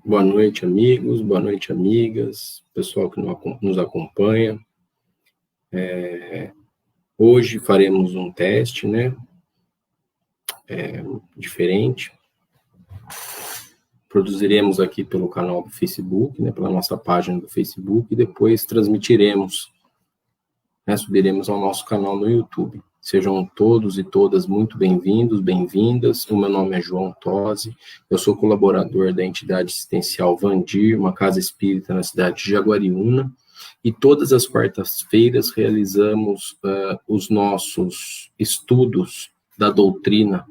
Boa noite, amigos, boa noite, amigas, pessoal que nos acompanha. Hoje faremos um teste, né, diferente. Produziremos aqui pelo canal do Facebook, né, pela nossa página do Facebook, e depois transmitiremos, né, subiremos ao nosso canal no YouTube. Sejam todos e todas muito bem-vindos, bem-vindas. O meu nome é João Tosi, eu sou colaborador da entidade assistencial Vandir, uma casa espírita na cidade de Jaguariúna, e todas as quartas-feiras realizamos os nossos estudos da doutrina,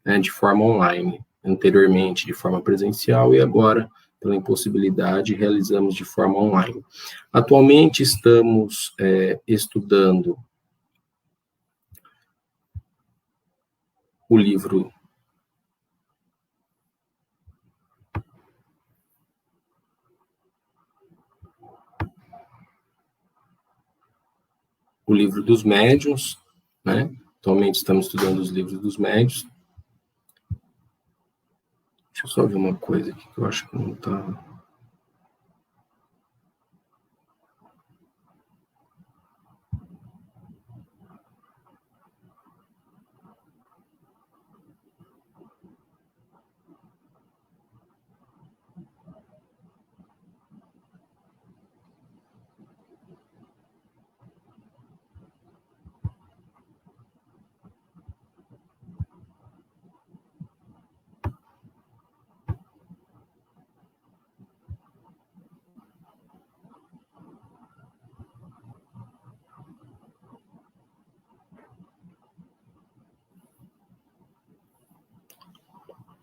né, de forma online, anteriormente de forma presencial e agora, pela impossibilidade, realizamos de forma online. Atualmente estamos estudando o livro dos médiuns, né? Atualmente estamos estudando os livros dos médiuns. Deixa eu só ver uma coisa aqui que eu acho que não está...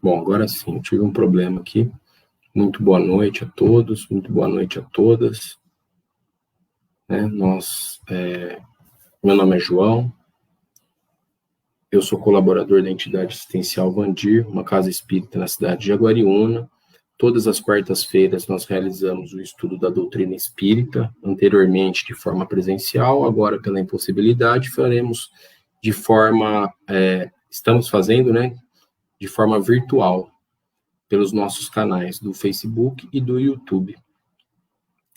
Bom, agora sim, tive um problema aqui. Muito boa noite a todos, muito boa noite a todas. Meu nome é João, eu sou colaborador da entidade assistencial Vandir, uma casa espírita na cidade de Jaguariúna. Todas as quartas-feiras nós realizamos o estudo da doutrina espírita, anteriormente de forma presencial, agora pela impossibilidade faremos de forma, estamos fazendo, né, de forma virtual, pelos nossos canais do Facebook e do YouTube.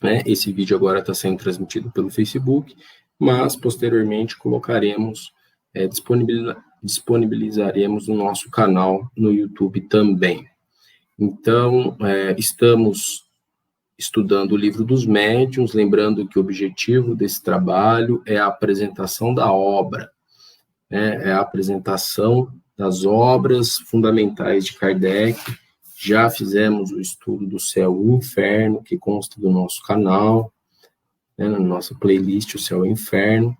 Né? Esse vídeo agora está sendo transmitido pelo Facebook, mas posteriormente colocaremos, disponibilizaremos no nosso canal no YouTube também. Então, estamos estudando o livro dos médiuns, lembrando que o objetivo desse trabalho é a apresentação da obra, né? É a apresentação das obras fundamentais de Kardec. Já fizemos o estudo do céu e o inferno, que consta do nosso canal, né, na nossa playlist, o céu e o inferno,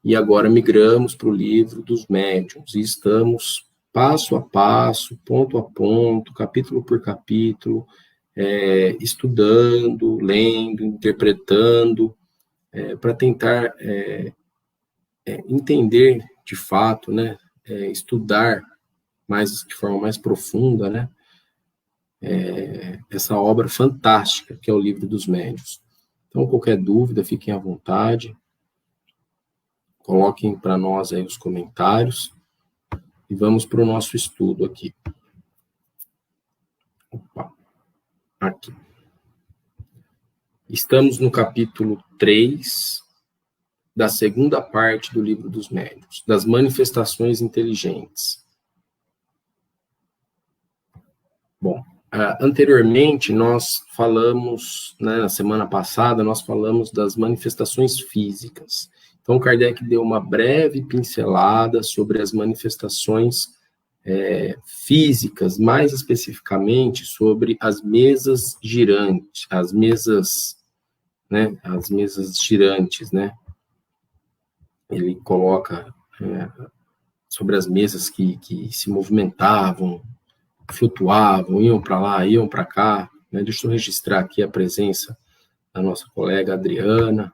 e agora migramos para o livro dos médiuns, e estamos passo a passo, ponto a ponto, capítulo por capítulo, estudando, lendo, interpretando, para tentar entender de fato, né, estudar de forma mais profunda, né, essa obra fantástica que é o livro dos médiuns. Então, qualquer dúvida, fiquem à vontade, coloquem para nós aí os comentários e vamos para o nosso estudo aqui. Opa, aqui. Estamos no capítulo 3 da segunda parte do livro dos médiuns, das manifestações inteligentes. Bom, anteriormente nós falamos, né, na semana passada, nós falamos das manifestações físicas. Então, Kardec deu uma breve pincelada sobre as manifestações físicas, mais especificamente sobre as mesas girantes, as mesas girantes, né? Ele coloca sobre as mesas que se movimentavam, flutuavam, iam para lá, iam para cá, né? Deixa eu registrar aqui a presença da nossa colega Adriana,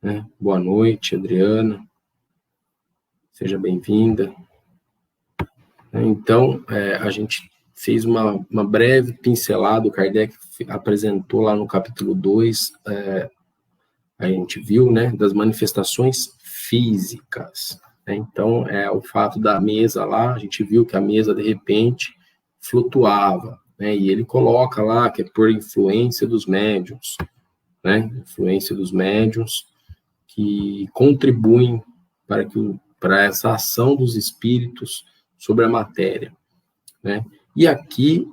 né? Boa noite, Adriana, seja bem-vinda. Então, a gente fez uma breve pincelada, o Kardec apresentou lá no capítulo 2, a gente viu, né, das manifestações físicas, né? Então, o fato da mesa lá, a gente viu que a mesa, de repente, flutuava, né? E ele coloca lá que é por influência dos médiuns, né? Influência dos médiuns que contribuem para essa ação dos espíritos sobre a matéria, né? E aqui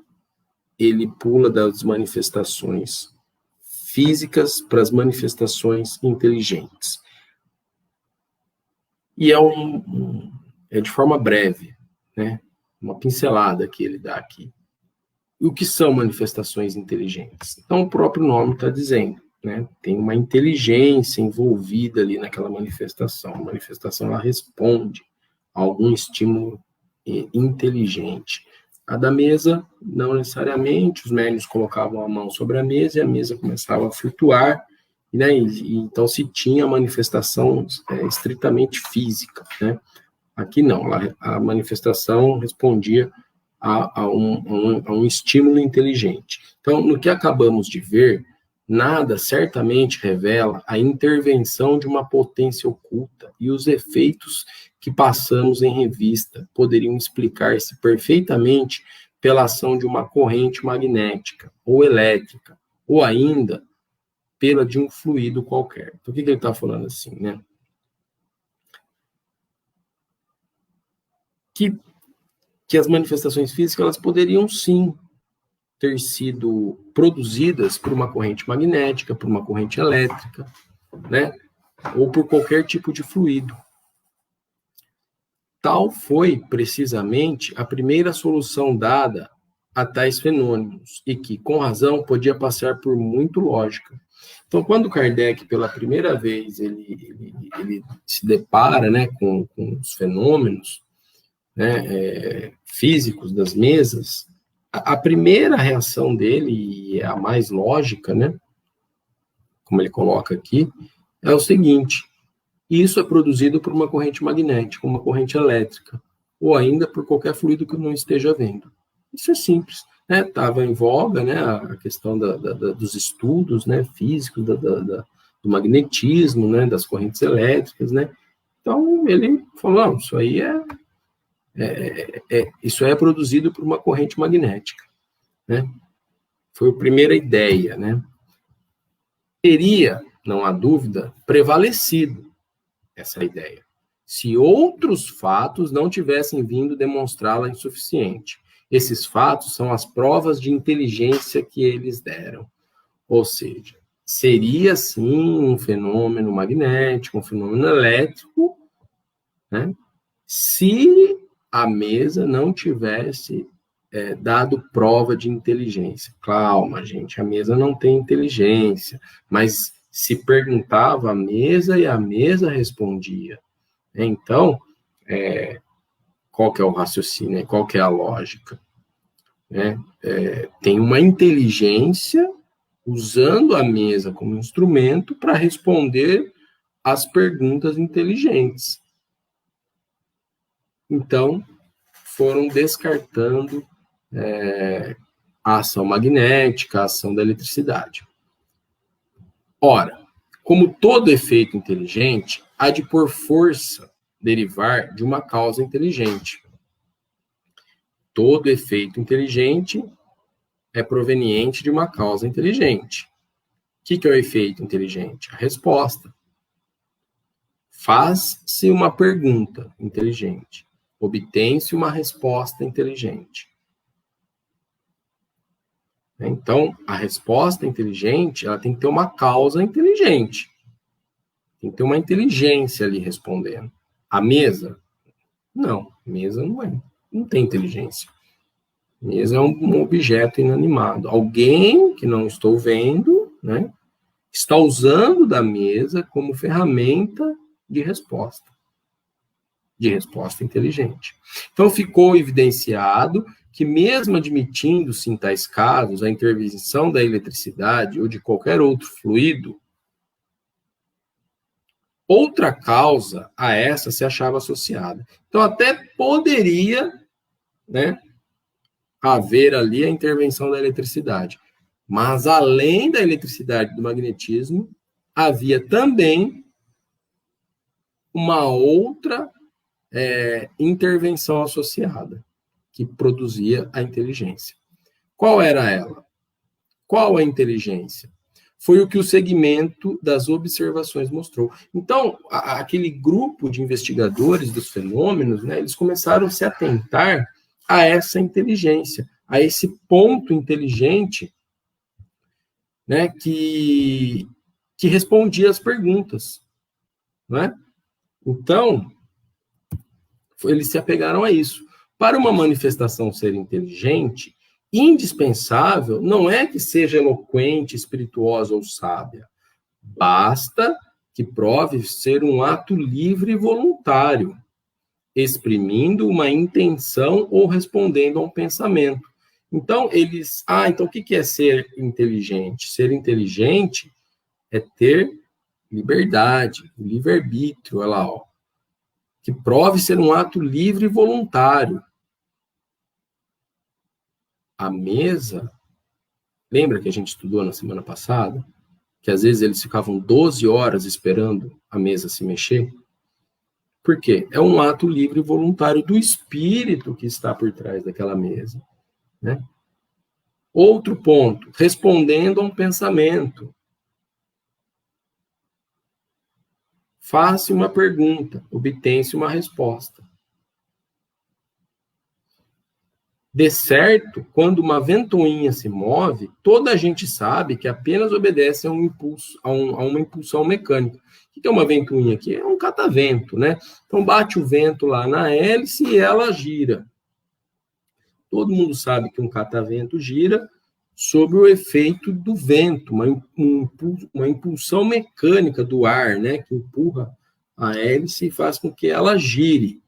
ele pula das manifestações físicas para as manifestações inteligentes. E é de forma breve, né? Uma pincelada que ele dá aqui. E o que são manifestações inteligentes? Então, o próprio nome está dizendo, né? Tem uma inteligência envolvida ali naquela manifestação. A manifestação, ela responde a algum estímulo inteligente. A da mesa, não necessariamente, os médiuns colocavam a mão sobre a mesa e a mesa começava a flutuar, né? Então se tinha manifestação estritamente física, né? Aqui não, a manifestação respondia a um estímulo inteligente. Então, no que acabamos de ver, nada certamente revela a intervenção de uma potência oculta e os efeitos que passamos em revista poderiam explicar-se perfeitamente pela ação de uma corrente magnética ou elétrica, ou ainda pela de um fluido qualquer. Por que ele está falando assim, né? Que as manifestações físicas elas poderiam sim ter sido produzidas por uma corrente magnética, por uma corrente elétrica, né? Ou por qualquer tipo de fluido. Tal foi, precisamente, a primeira solução dada a tais fenômenos, e que, com razão, podia passar por muito lógica. Então, quando Kardec, pela primeira vez, ele se depara, né, com os fenômenos, né, físicos das mesas, a primeira reação dele, e é a mais lógica, né, como ele coloca aqui, é o seguinte: isso é produzido por uma corrente magnética, uma corrente elétrica, ou ainda por qualquer fluido que eu não esteja vendo. Isso é simples. Estava em voga, né, a questão dos estudos, né, físicos, do magnetismo, né, das correntes elétricas, né. Então, ele falou, não, isso aí isso é produzido por uma corrente magnética, né. Foi a primeira ideia, né. Teria, não há dúvida, prevalecido essa ideia, se outros fatos não tivessem vindo demonstrá-la insuficiente. Esses fatos são as provas de inteligência que eles deram. Ou seja, seria sim um fenômeno magnético, um fenômeno elétrico, né, se a mesa não tivesse dado prova de inteligência. Calma, gente, a mesa não tem inteligência, mas se perguntava à mesa e a mesa respondia. Então, qual que é o raciocínio, qual que é a lógica? Tem uma inteligência usando a mesa como instrumento para responder às perguntas inteligentes. Então, foram descartando a ação magnética, a ação da eletricidade. Ora, como todo efeito inteligente, há de por força derivar de uma causa inteligente. Todo efeito inteligente é proveniente de uma causa inteligente. O que é o efeito inteligente? A resposta. Faz-se uma pergunta inteligente. Obtém-se uma resposta inteligente. Então, a resposta inteligente, ela tem que ter uma causa inteligente. Tem que ter uma inteligência ali respondendo. A mesa? Não, mesa não tem inteligência. Mesa é um objeto inanimado. Alguém que não estou vendo, né, está usando da mesa como ferramenta de resposta inteligente. Então, ficou evidenciado que, mesmo admitindo-se em tais casos a intervenção da eletricidade ou de qualquer outro fluido, outra causa a essa se achava associada. Então, até poderia, né, haver ali a intervenção da eletricidade. Mas, além da eletricidade e do magnetismo, havia também uma outra intervenção associada, que produzia a inteligência. Qual era ela? Qual a inteligência? Foi o que o segmento das observações mostrou. Então, aquele grupo de investigadores dos fenômenos, né, eles começaram a se atentar a essa inteligência, a esse ponto inteligente, né, que respondia às perguntas. Né? Então, eles se apegaram a isso. Para uma manifestação ser inteligente, indispensável não é que seja eloquente, espirituosa ou sábia. Basta que prove ser um ato livre e voluntário, exprimindo uma intenção ou respondendo a um pensamento. Então, então o que é ser inteligente? Ser inteligente é ter liberdade, livre-arbítrio, olha lá, ó, que prove ser um ato livre e voluntário. A mesa, lembra que a gente estudou na semana passada? Que às vezes eles ficavam 12 horas esperando a mesa se mexer? Por quê? É um ato livre e voluntário do espírito que está por trás daquela mesa. Né? Outro ponto, respondendo a um pensamento. Faça uma pergunta, obtém-se uma resposta. De certo, quando uma ventoinha se move, toda a gente sabe que apenas obedece a um impulso, a uma impulsão mecânica. O que é uma ventoinha aqui? É um catavento, né? Então bate o vento lá na hélice e ela gira. Todo mundo sabe que um catavento gira sob o efeito do vento, uma impulsão mecânica do ar, né? Que empurra a hélice e faz com que ela gire,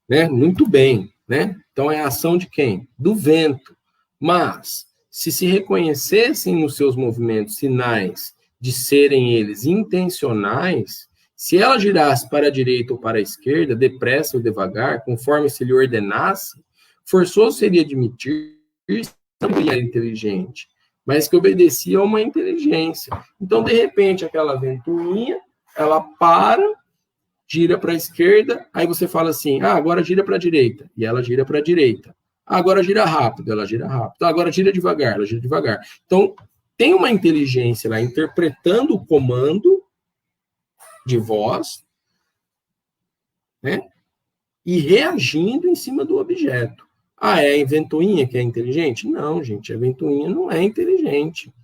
né? Muito bem. Né? Então, é a ação de quem? Do vento. Mas, se reconhecessem nos seus movimentos sinais de serem eles intencionais, se ela girasse para a direita ou para a esquerda, depressa ou devagar, conforme se lhe ordenasse, forçoso seria admitir que não era inteligente, mas que obedecia a uma inteligência. Então, de repente, aquela ventoinha, ela para, gira para a esquerda, aí você fala assim, agora gira para a direita, e ela gira para a direita. Agora gira rápido, ela gira rápido. Agora gira devagar, ela gira devagar. Então, tem uma inteligência lá interpretando o comando de voz, né, e reagindo em cima do objeto. É a ventoinha que é inteligente? Não, gente, a ventoinha não é inteligente.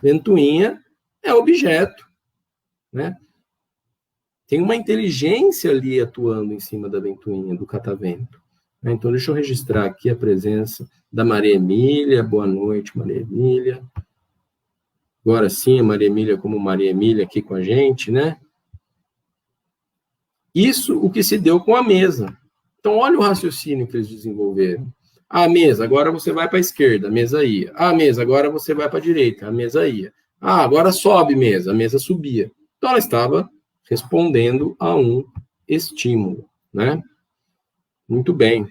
Ventoinha é objeto, né? Tem uma inteligência ali atuando em cima da ventoinha, do catavento. Então, deixa eu registrar aqui a presença da Maria Emília. Boa noite, Maria Emília. Agora sim, a Maria Emília como Maria Emília aqui com a gente, né? Isso o que se deu com a mesa. Então, olha o raciocínio que eles desenvolveram. A mesa, agora você vai para a esquerda, a mesa ia. A mesa, agora você vai para a direita, a mesa ia. Agora sobe mesa, a mesa subia. Então, ela estava respondendo a um estímulo, né? Muito bem.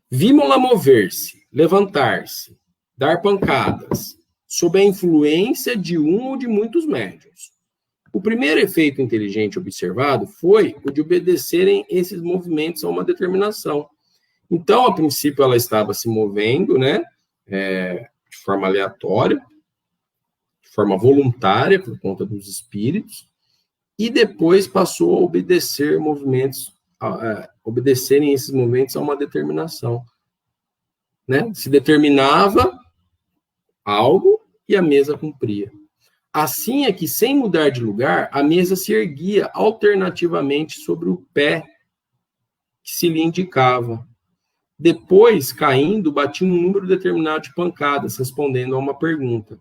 Vimos-la mover-se, levantar-se, dar pancadas, sob a influência de um ou de muitos médiuns. O primeiro efeito inteligente observado foi o de obedecerem esses movimentos a uma determinação. Então, a princípio, ela estava se movendo, né, de forma aleatória, de forma voluntária, por conta dos espíritos, e depois passou a obedecer obedecerem esses movimentos a uma determinação. Né? Se determinava algo e a mesa cumpria. Assim é que, sem mudar de lugar, a mesa se erguia alternativamente sobre o pé que se lhe indicava. Depois, caindo, batia um número determinado de pancadas, respondendo a uma pergunta.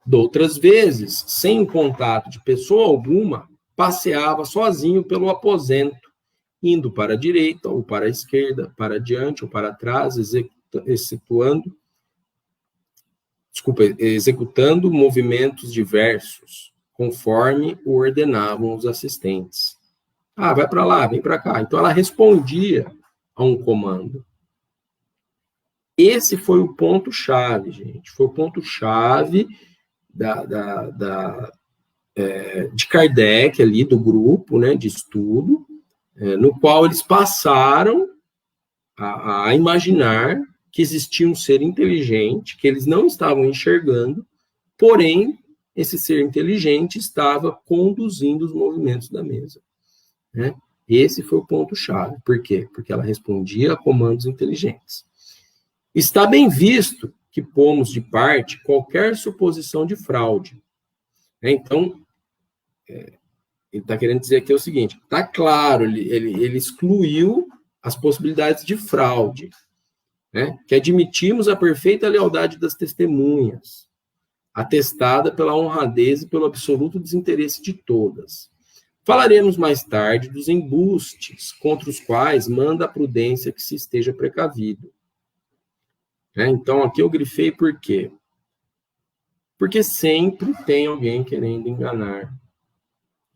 Doutras vezes, sem o contato de pessoa alguma, passeava sozinho pelo aposento, indo para a direita ou para a esquerda, para diante ou para trás, executando movimentos diversos, conforme o ordenavam os assistentes. Vai para lá, vem para cá. Então, ela respondia a um comando. Esse foi o ponto-chave, gente. Foi o ponto-chave de Kardec ali, do grupo, né, de estudo, no qual eles passaram a imaginar que existia um ser inteligente, que eles não estavam enxergando, porém, esse ser inteligente estava conduzindo os movimentos da mesa, né? Esse foi o ponto-chave. Por quê? Porque ela respondia a comandos inteligentes. Está bem visto que pomos de parte qualquer suposição de fraude. Então, ele está querendo dizer aqui o seguinte, está claro, ele excluiu as possibilidades de fraude, né? Que admitimos a perfeita lealdade das testemunhas, atestada pela honradez e pelo absoluto desinteresse de todas. Falaremos mais tarde dos embustes contra os quais manda a prudência que se esteja precavido. Então, aqui eu grifei por quê? Porque sempre tem alguém querendo enganar.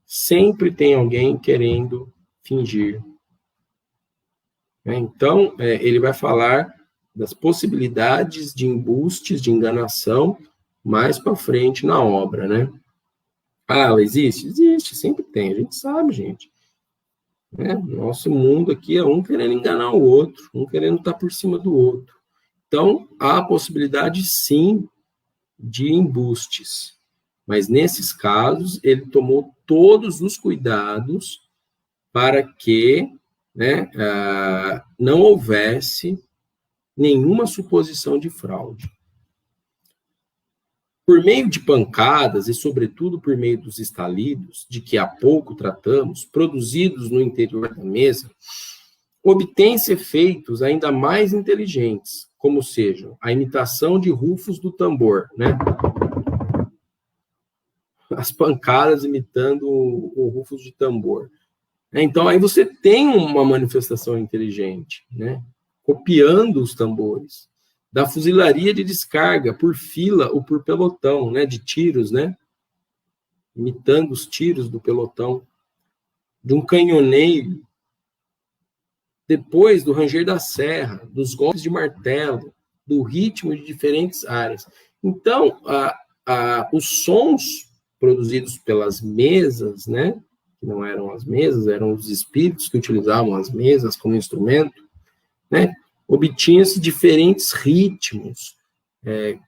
Sempre tem alguém querendo fingir. Então, ele vai falar das possibilidades de embustes, de enganação, mais para frente na obra, né? Ah, ela existe? Existe, sempre tem, a gente sabe, gente. Nosso mundo aqui é um querendo enganar o outro, um querendo estar por cima do outro. Então, há a possibilidade, sim, de embustes. Mas, nesses casos, ele tomou todos os cuidados para que, né, não houvesse nenhuma suposição de fraude. Por meio de pancadas e, sobretudo, por meio dos estalidos, de que há pouco tratamos, produzidos no interior da mesa, obtém-se efeitos ainda mais inteligentes, como sejam a imitação de rufos do tambor, né? As pancadas imitando o rufos de tambor. Então, aí você tem uma manifestação inteligente, né? Copiando os tambores. Da fuzilaria de descarga, por fila ou por pelotão, né? De tiros, né? Imitando os tiros do pelotão. De um canhoneiro. Depois do ranger da serra, dos golpes de martelo, do ritmo de diferentes áreas. Então, os sons produzidos pelas mesas, né? Que não eram as mesas, eram os espíritos que utilizavam as mesas como instrumento, né? Obtinha-se diferentes ritmos,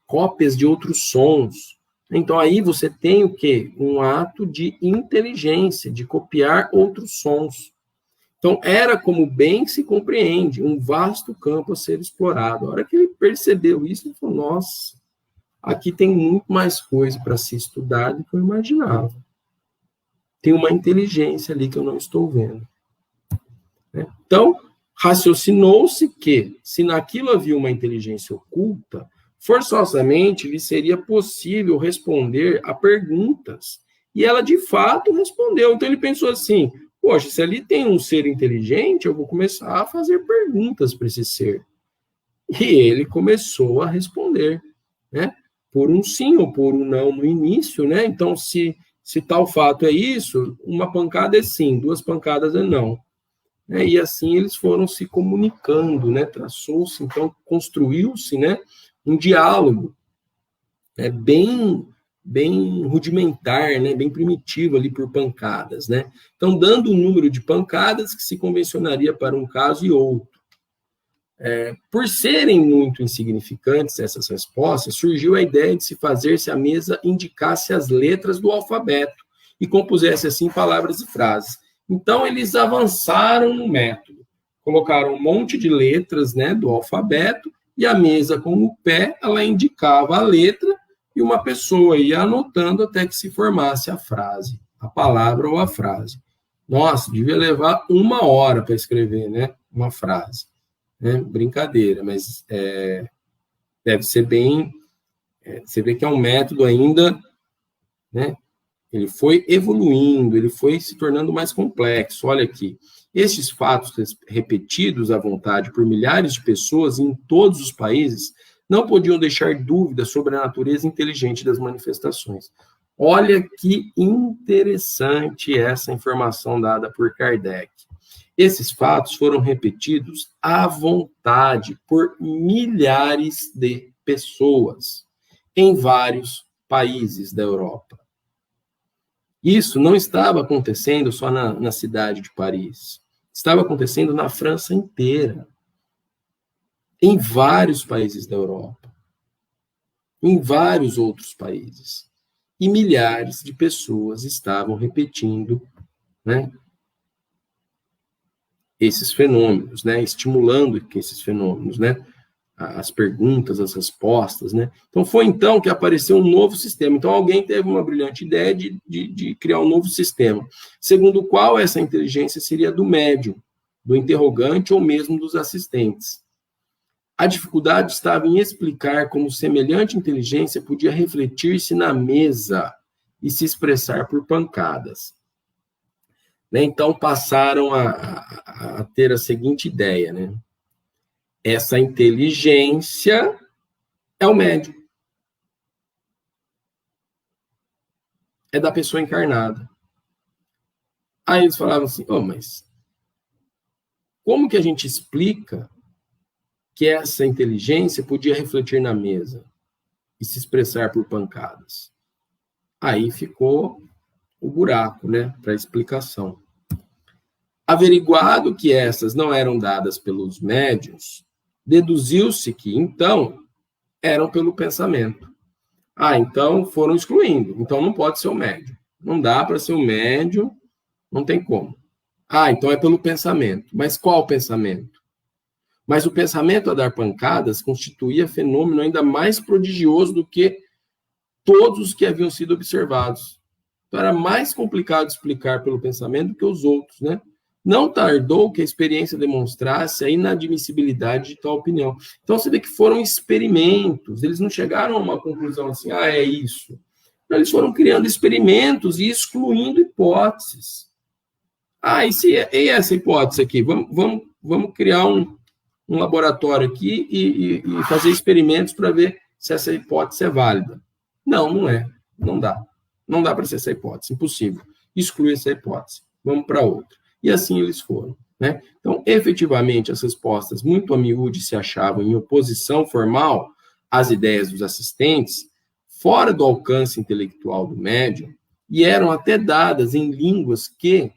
cópias de outros sons. Então, aí você tem o quê? Um ato de inteligência, de copiar outros sons. Então, era, como bem se compreende, um vasto campo a ser explorado. A hora que ele percebeu isso, ele falou, nossa, aqui tem muito mais coisa para se estudar do que eu imaginava. Tem uma inteligência ali que eu não estou vendo. Então, raciocinou-se que, se naquilo havia uma inteligência oculta, forçosamente lhe seria possível responder a perguntas. E ela, de fato, respondeu. Então, ele pensou assim, poxa, se ali tem um ser inteligente, eu vou começar a fazer perguntas para esse ser. E ele começou a responder, né? Por um sim ou por um não no início, né? Então, se tal fato é isso, uma pancada é sim, duas pancadas é não. E assim eles foram se comunicando, né? Traçou-se, então, construiu-se, né? Um diálogo bem rudimentar, né? Bem primitivo ali por pancadas, né? Então, dando um número de pancadas que se convencionaria para um caso e outro. Por serem muito insignificantes essas respostas, surgiu a ideia de se fazer se a mesa indicasse as letras do alfabeto e compusesse assim palavras e frases. Então, eles avançaram no método, colocaram um monte de letras, né, do alfabeto, e a mesa com o pé, ela indicava a letra, e uma pessoa ia anotando até que se formasse a frase, a palavra ou a frase. Nossa, devia levar 1 hora para escrever, né, uma frase. Brincadeira, mas deve ser bem... você vê que é um método ainda, né? Ele foi evoluindo, ele foi se tornando mais complexo. Olha aqui, estes fatos repetidos à vontade por milhares de pessoas em todos os países não podiam deixar dúvidas sobre a natureza inteligente das manifestações. Olha que interessante essa informação dada por Kardec. Esses fatos foram repetidos à vontade por milhares de pessoas em vários países da Europa. Isso não estava acontecendo só na cidade de Paris. Estava acontecendo na França inteira, em vários países da Europa, em vários outros países. E milhares de pessoas estavam repetindo, né, esses fenômenos, né, estimulando que esses fenômenos, né, as perguntas, as respostas, né. Então, foi então que apareceu um novo sistema. Então, alguém teve uma brilhante ideia de criar um novo sistema, segundo o qual essa inteligência seria do médium, do interrogante ou mesmo dos assistentes. A dificuldade estava em explicar como semelhante inteligência podia refletir-se na mesa e se expressar por pancadas. Né? Então, passaram a ter a seguinte ideia, né? Essa inteligência é o médium. É da pessoa encarnada. Aí eles falavam assim, mas como que a gente explica que essa inteligência podia refletir na mesa e se expressar por pancadas? Aí ficou o buraco, né, para a explicação. Averiguado que essas não eram dadas pelos médiuns, deduziu-se que, então, eram pelo pensamento. Então foram excluindo. Então não pode ser o médium. Não dá para ser o médium, não tem como. Então é pelo pensamento. Mas qual pensamento? Mas o pensamento a dar pancadas constituía fenômeno ainda mais prodigioso do que todos os que haviam sido observados. Então era mais complicado explicar pelo pensamento do que os outros, né? Não tardou que a experiência demonstrasse a inadmissibilidade de tal opinião. Então você vê que foram experimentos, eles não chegaram a uma conclusão assim, é isso. Eles foram criando experimentos e excluindo hipóteses. E essa hipótese aqui? Vamos criar um laboratório aqui e fazer experimentos para ver se essa hipótese é válida. Não é. Não dá. Não dá para ser essa hipótese. Impossível. Exclui essa hipótese. Vamos para outra. E assim eles foram. Né? Então, efetivamente, as respostas muito a miúde se achavam em oposição formal às ideias dos assistentes, fora do alcance intelectual do médium, e eram até dadas em línguas que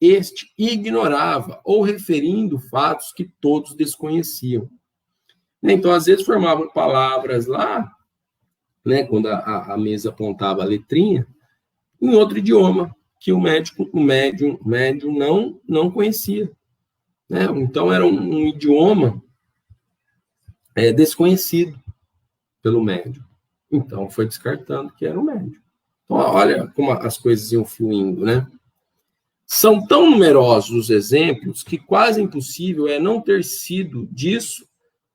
este ignorava, ou referindo fatos que todos desconheciam. Então, às vezes, formavam palavras lá, né, quando a mesa apontava a letrinha, em outro idioma, que o médium não conhecia. Né? Então, era um idioma desconhecido pelo médium. Então, foi descartando que era o médium. Então, olha como as coisas iam fluindo, né? São tão numerosos os exemplos que quase impossível é não ter sido disso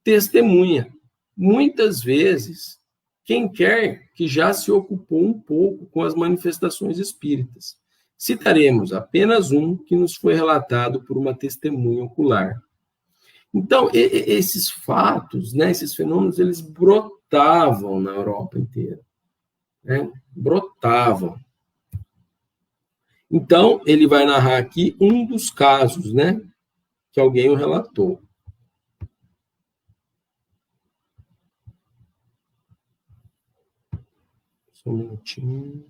testemunha. Muitas vezes, quem quer que já se ocupou um pouco com as manifestações espíritas. Citaremos apenas um que nos foi relatado por uma testemunha ocular. Então, esses fatos, né, esses fenômenos, eles brotavam na Europa inteira. Né? Brotavam. Então, ele vai narrar aqui um dos casos, né, que alguém o relatou. Só um minutinho.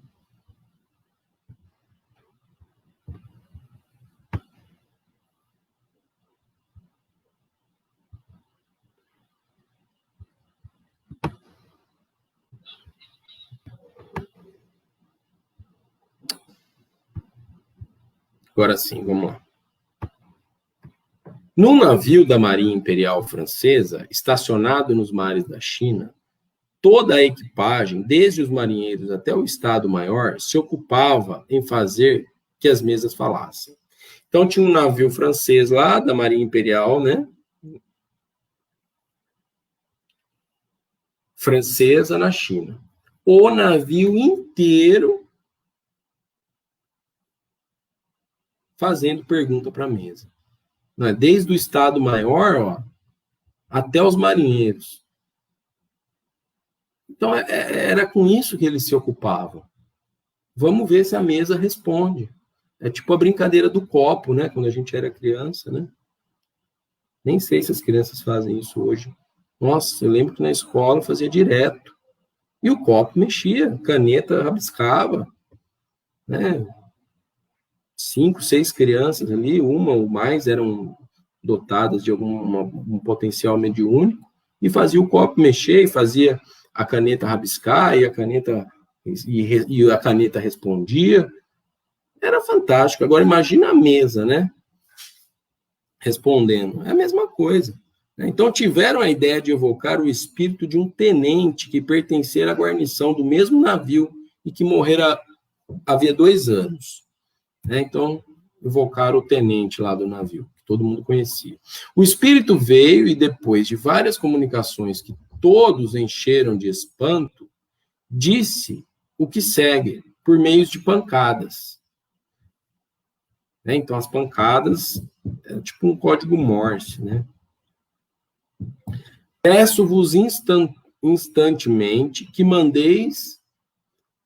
Agora sim, vamos lá. Num navio da Marinha Imperial Francesa, estacionado nos mares da China, toda a equipagem, desde os marinheiros até o Estado-Maior, se ocupava em fazer que as mesas falassem. Então, tinha um navio francês lá, da Marinha Imperial, né? Francesa na China. O navio inteiro fazendo pergunta para a mesa. Desde o Estado-Maior até os marinheiros. Então, era com isso que eles se ocupavam. Vamos ver se a mesa responde. É tipo a brincadeira do copo, né? Quando a gente era criança, né? Nem sei se as crianças fazem isso hoje. Nossa, eu lembro que na escola eu fazia direto. E o copo mexia, caneta rabiscava. né? 5, 6 crianças ali, uma ou mais eram dotadas de um potencial mediúnico, e fazia o copo mexer, e fazia a caneta rabiscar, e a caneta respondia. Era fantástico. Agora imagina a mesa, né? Respondendo. É a mesma coisa. Então tiveram a ideia de evocar o espírito de um tenente que pertencera à guarnição do mesmo navio e que morrera havia 2 anos. Então, evocaram o tenente lá do navio, que todo mundo conhecia. O espírito veio e, depois de várias comunicações que todos encheram de espanto, disse o que segue, por meio de pancadas. Então, as pancadas é tipo um código Morse, né? Peço-vos instantemente que mandeis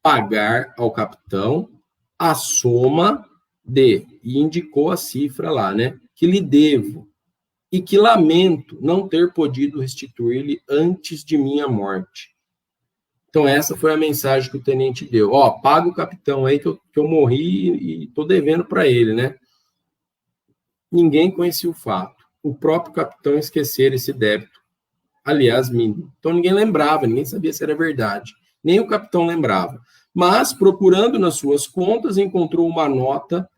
pagar ao capitão a soma e indicou a cifra lá, né? Que lhe devo e que lamento não ter podido restituir-lhe antes de minha morte. Então, essa foi a mensagem que o tenente deu. Paga o capitão aí que eu morri e estou devendo para ele, né? Ninguém conhecia o fato. O próprio capitão esquecera esse débito. Aliás, mínimo. Então, ninguém lembrava, ninguém sabia se era verdade. Nem o capitão lembrava. Mas, procurando nas suas contas, encontrou uma nota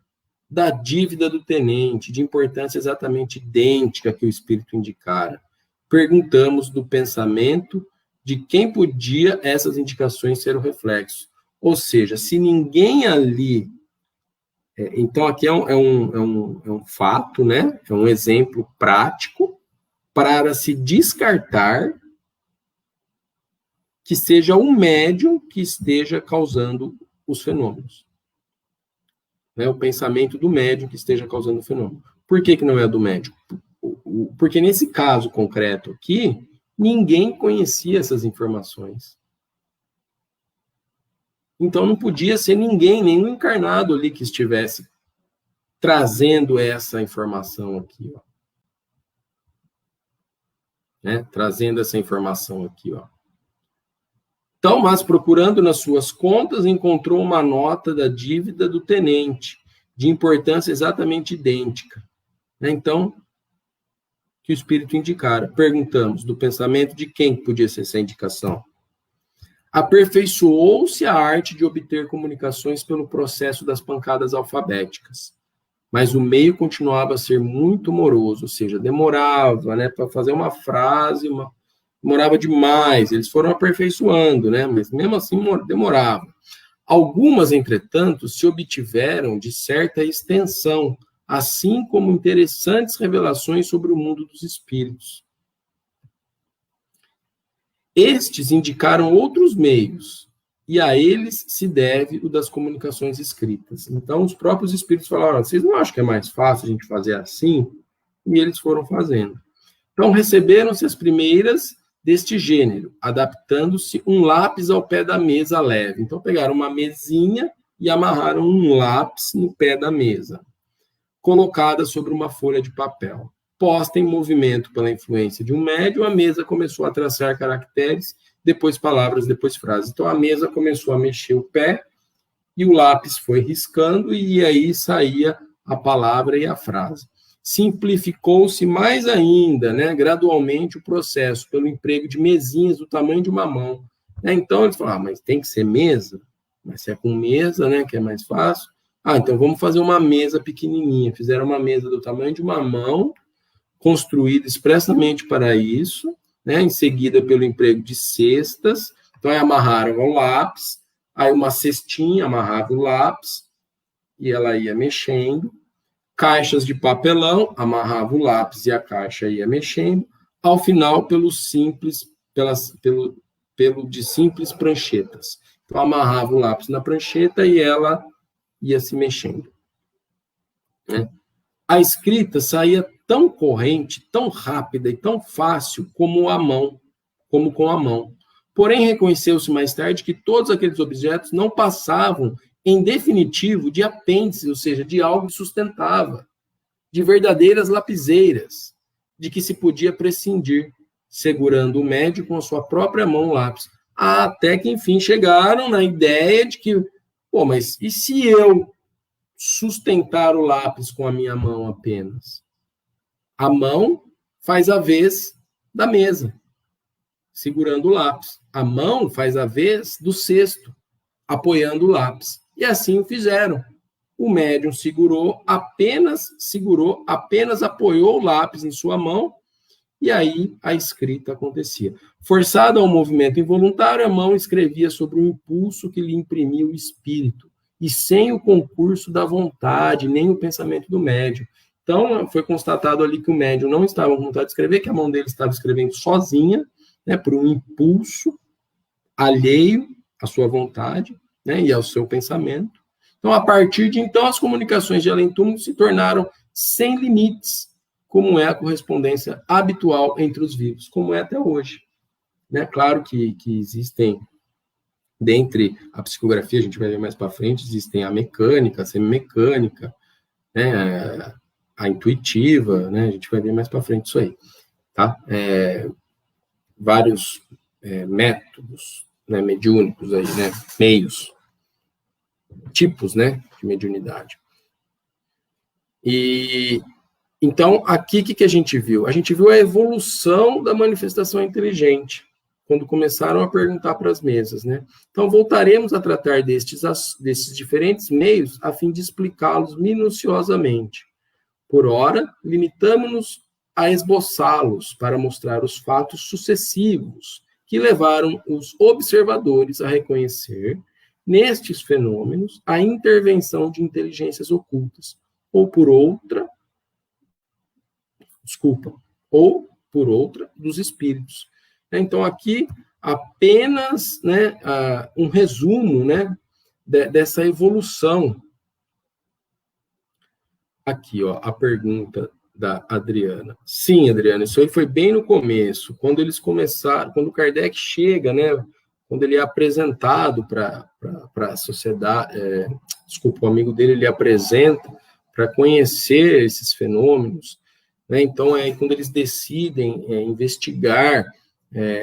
da dívida do tenente, de importância exatamente idêntica que o espírito indicara. Perguntamos do pensamento de quem podia essas indicações ser o reflexo. Ou seja, se ninguém ali... Então, aqui é um fato, né? É um exemplo prático para se descartar que seja um médium que esteja causando os fenômenos. O pensamento do médium que esteja causando o fenômeno. Por que não é do médium? Porque nesse caso concreto aqui, ninguém conhecia essas informações. Então não podia ser ninguém, nenhum encarnado ali que estivesse trazendo essa informação aqui, Trazendo essa informação aqui, Então, mas procurando nas suas contas, encontrou uma nota da dívida do tenente, de importância exatamente idêntica. Então, que o espírito indicara. Perguntamos do pensamento de quem podia ser essa indicação. Aperfeiçoou-se a arte de obter comunicações pelo processo das pancadas alfabéticas, mas o meio continuava a ser muito moroso, ou seja, demorava, para fazer uma frase, demorava demais. Eles foram aperfeiçoando, mas mesmo assim demorava. Algumas, entretanto, se obtiveram de certa extensão, assim como interessantes revelações sobre o mundo dos espíritos. Estes indicaram outros meios, e a eles se deve o das comunicações escritas. Então, os próprios espíritos falaram, vocês não acham que é mais fácil a gente fazer assim? E eles foram fazendo. Então, receberam-se as primeiras deste gênero, adaptando-se um lápis ao pé da mesa leve. Então, pegaram uma mesinha e amarraram um lápis no pé da mesa, colocada sobre uma folha de papel. Posta em movimento pela influência de um médium, a mesa começou a traçar caracteres, depois palavras, depois frases. Então, a mesa começou a mexer o pé e o lápis foi riscando e aí saía a palavra e a frase. Simplificou-se mais ainda, gradualmente, o processo pelo emprego de mesinhas do tamanho de uma mão. Então, eles falaram, mas tem que ser mesa? Mas se é com mesa, que é mais fácil. Então vamos fazer uma mesa pequenininha. Fizeram uma mesa do tamanho de uma mão, construída expressamente para isso, em seguida pelo emprego de cestas. Então, aí amarraram o lápis, aí uma cestinha, amarrava o lápis, e ela ia mexendo. Caixas de papelão, amarrava o lápis e a caixa ia mexendo. Ao final, pelo de simples pranchetas. Então, amarrava o lápis na prancheta e ela ia se mexendo. A escrita saía tão corrente, tão rápida e tão fácil como com a mão. Porém, reconheceu-se mais tarde que todos aqueles objetos não passavam, em definitivo, de apêndices, ou seja, de algo que sustentava, de verdadeiras lapiseiras, de que se podia prescindir, segurando o médium com a sua própria mão lápis. Até que, enfim, chegaram na ideia de que Pô, mas e se eu sustentar o lápis com a minha mão apenas? A mão faz a vez da mesa, segurando o lápis. A mão faz a vez do cesto, apoiando o lápis. E assim o fizeram. O médium apenas apoiou o lápis em sua mão, e aí a escrita acontecia. Forçado ao movimento involuntário, a mão escrevia sobre o impulso que lhe imprimia o espírito, e sem o concurso da vontade, nem o pensamento do médium. Então, foi constatado ali que o médium não estava com vontade de escrever, que a mão dele estava escrevendo sozinha, né, por um impulso alheio à sua vontade, né, e ao seu pensamento. Então, a partir de então, as comunicações de além-túmulo se tornaram sem limites, como é a correspondência habitual entre os vivos, como é até hoje. Né? Claro que existem, dentre a psicografia, a gente vai ver mais para frente, existem a mecânica, a semimecânica, né? A intuitiva, né? A gente vai ver mais para frente isso aí. Tá? Vários métodos, né, mediúnicos, aí, né? Meios, tipos, né, de mediunidade. E então, aqui, o que a gente viu? A gente viu a evolução da manifestação inteligente, quando começaram a perguntar para as mesas, né? Então, voltaremos a tratar desses diferentes meios, a fim de explicá-los minuciosamente. Por ora, limitamos-nos a esboçá-los para mostrar os fatos sucessivos que levaram os observadores a reconhecer, nestes fenômenos, a intervenção de inteligências ocultas, ou por outra, dos espíritos. Então, aqui, apenas, né, um resumo, né, dessa evolução. Aqui, ó, a pergunta da Adriana. Sim, Adriana, isso aí foi bem no começo, quando eles começaram, quando o Kardec chega, né, quando ele é apresentado para a sociedade, desculpa, o amigo dele, ele apresenta para conhecer esses fenômenos, né, então é quando eles decidem investigar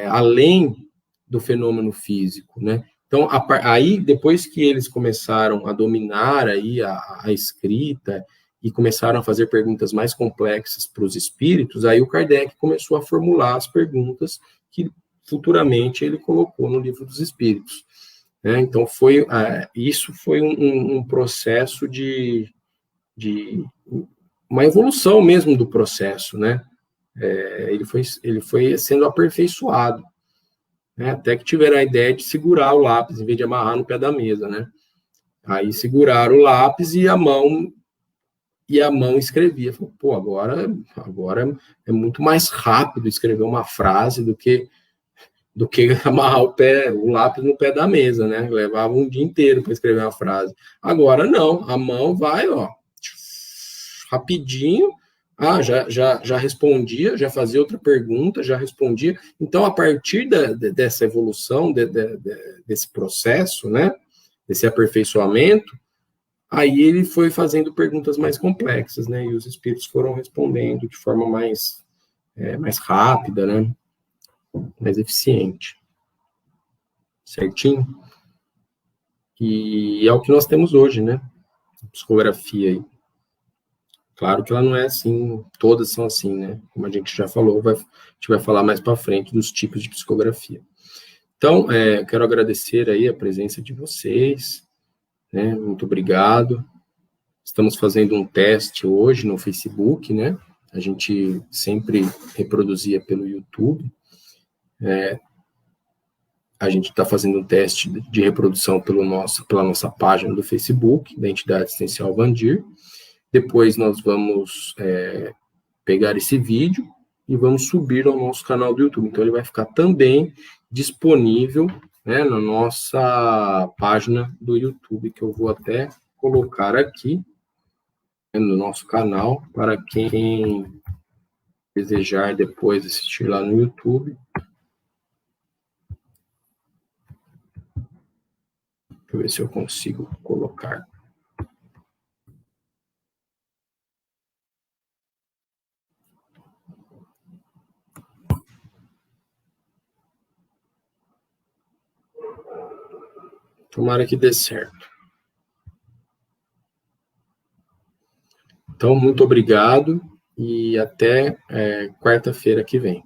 além do fenômeno físico, né, então aí, depois que eles começaram a dominar aí a escrita, e começaram a fazer perguntas mais complexas para os espíritos, aí o Kardec começou a formular as perguntas que futuramente ele colocou no Livro dos Espíritos. Né? Então, isso foi um processo de uma evolução mesmo do processo, né? Ele foi sendo aperfeiçoado, né? Até que tiveram a ideia de segurar o lápis em vez de amarrar no pé da mesa, né? Aí seguraram o lápis e a mão escrevia. Falei, pô, agora é muito mais rápido escrever uma frase do que amarrar o lápis no pé da mesa, né? Levava um dia inteiro para escrever uma frase. Agora não, a mão vai, ó, rapidinho. Já respondia, já fazia outra pergunta, já respondia. Então, a partir dessa evolução, desse processo, né? Desse aperfeiçoamento, aí ele foi fazendo perguntas mais complexas, né? E os espíritos foram respondendo de forma mais rápida, né? Mais eficiente. Certinho? E é o que nós temos hoje, né? A psicografia aí. Claro que ela não é assim, todas são assim, né? Como a gente já falou, a gente vai falar mais para frente dos tipos de psicografia. Então, quero agradecer aí a presença de vocês, né? Muito obrigado. Estamos fazendo um teste hoje no Facebook, né? A gente sempre reproduzia pelo YouTube. A gente está fazendo um teste de reprodução pela nossa página do Facebook, da entidade assistencial Vandir. Depois nós vamos pegar esse vídeo e vamos subir ao nosso canal do YouTube. Então, ele vai ficar também disponível, né, na nossa página do YouTube, que eu vou até colocar aqui no nosso canal, para quem desejar depois assistir lá no YouTube. Deixa eu ver se eu consigo colocar. Tomara que dê certo. Então, muito obrigado e até quarta-feira que vem.